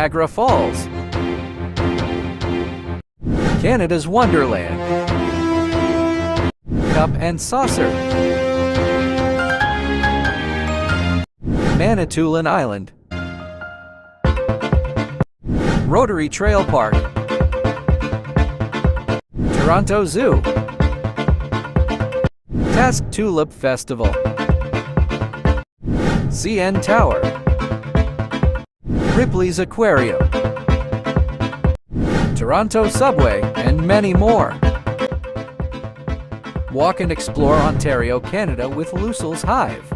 Niagara Falls, Canada's Wonderland, Cup and Saucer, Manitoulin Island, Rotary Trail Park, Toronto Zoo, Task Tulip Festival, CN Tower, Ripley's Aquarium, Toronto Subway, and many more. Walk and explore Ontario, Canada with Lucille's Hive.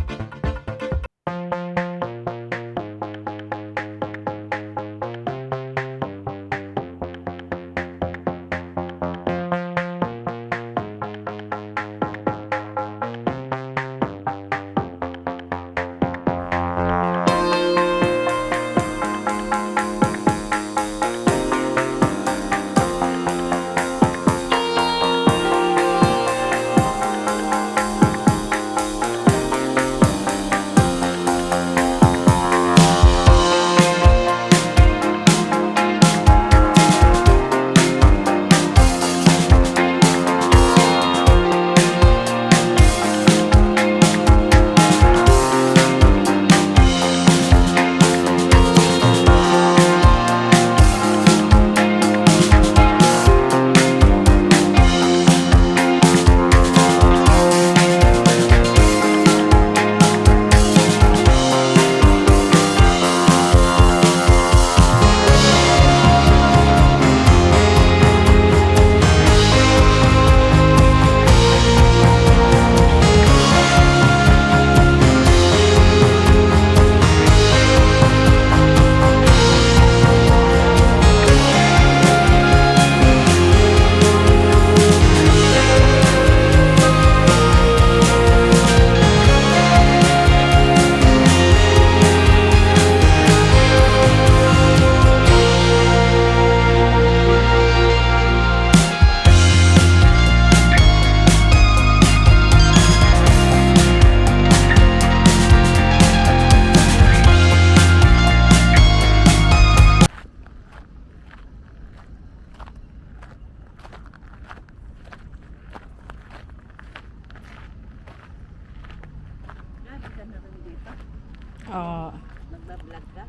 Oo. Magbablog ka?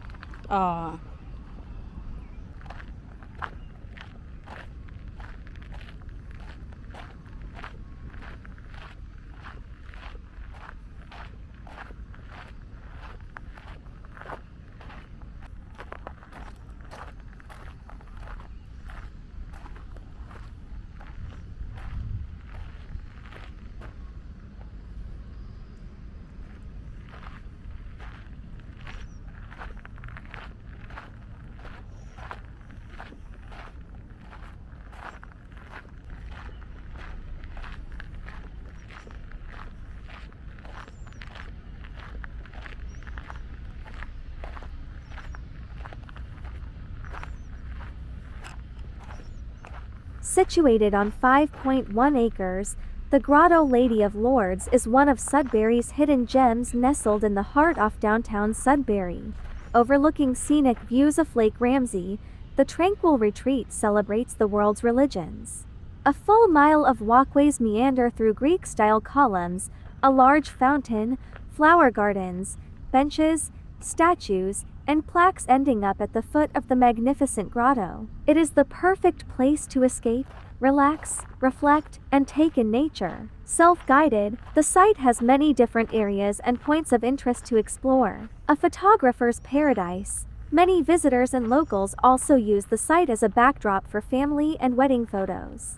Oo. Situated on 5.1 acres, the Grotto Lady of Lourdes is one of Sudbury's hidden gems nestled in the heart of downtown Sudbury. Overlooking scenic views of Lake Ramsey, the tranquil retreat celebrates the world's religions. A full mile of walkways meander through Greek-style columns, a large fountain, flower gardens, benches, statues, and plaques ending up at the foot of the magnificent grotto. It is the perfect place to escape, relax, reflect, and take in nature. Self-guided, the site has many different areas and points of interest to explore. A photographer's paradise, many visitors and locals also use the site as a backdrop for family and wedding photos.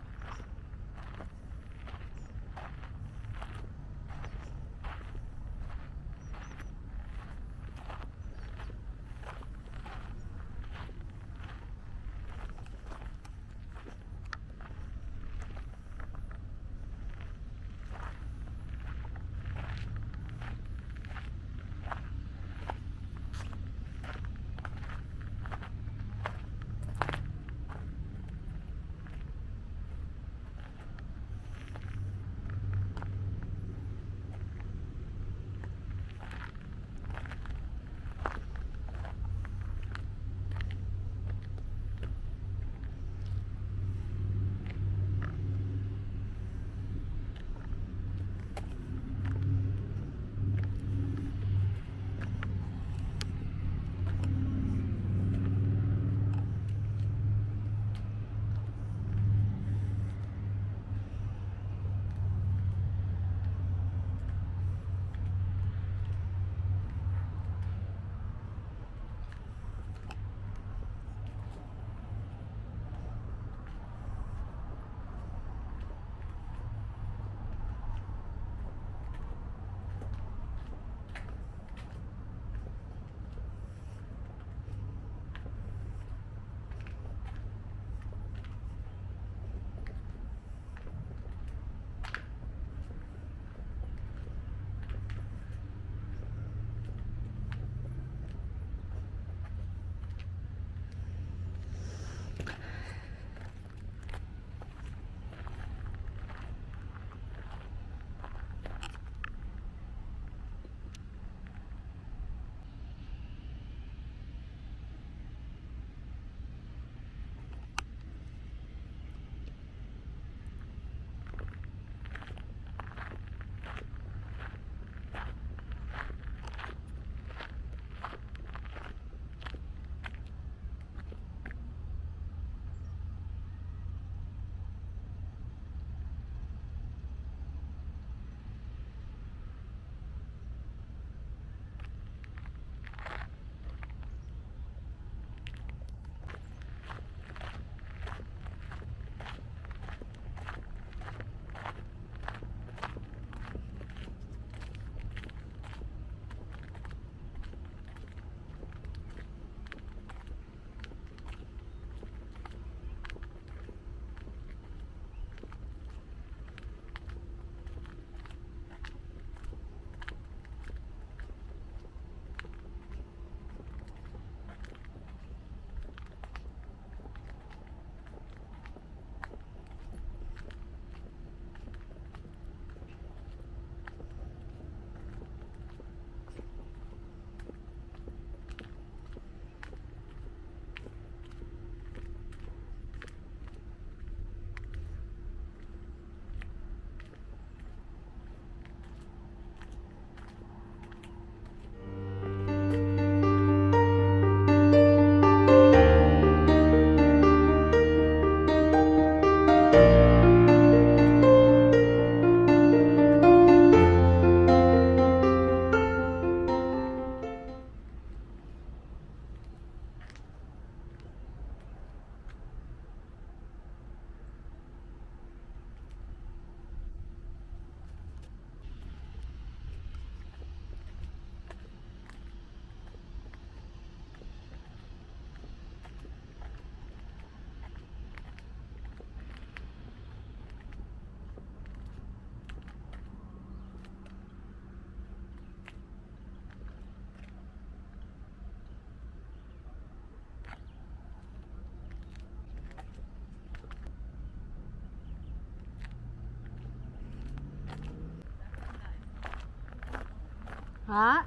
Ha?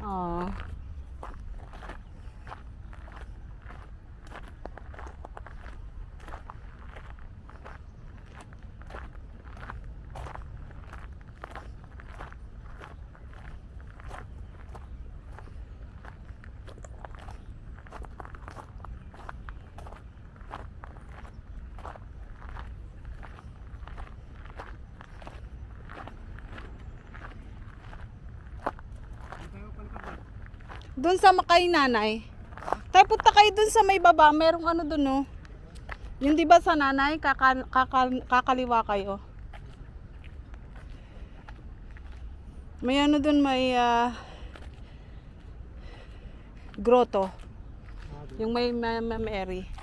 Oh. Doon sa Makay, nanay. Tayo punta kayo doon sa may baba, merong ano doon, oh. Yung di ba sa nanay, kakaliwa kayo. May ano doon, may grotto. Yung may Mary.